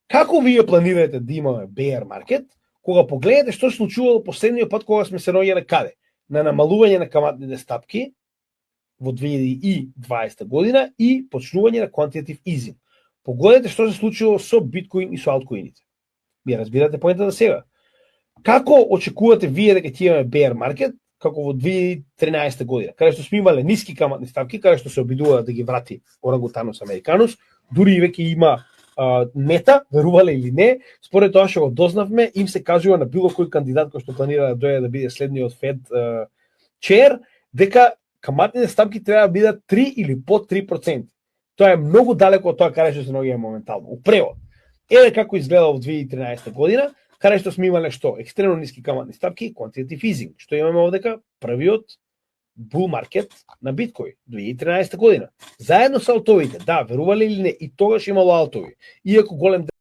Како вие планирате да имаме bear market, кога погледнете што се случувало последниот пат кога сме се наоѓале каде? На намалување на каматните стапки во 2020 година и почнување на quantitative easing. Погодете што се случило со биткоин и со алткоините. Вие разбирате поентата сега. Како очекувате вие дека ќе имаме bear market како во 2013 година, каде што сме имале ниски каматни ставки, каде што се обидува да ги врати орангутанус американус, дури и веќе има мета, верувале или не, според тоа што го дознавме, им се кажува на било кој кандидат кој што планира да дојде да биде следниот Fed chair, дека каматните стапки треба да бидат 3 или под 3%. Тоа е многу далеко од тоа каде што се наоѓаме моментално. У превод. Еве како изгледа во 2013 година, каде што сме имале што? Екстремно ниски каматни стапки, quantitative easing. Што имаме овдека? Првиот bull market на биткоин 2013 година. Заедно со алтовите, да, верувале или не, и тогаш имало алтови. Иако голем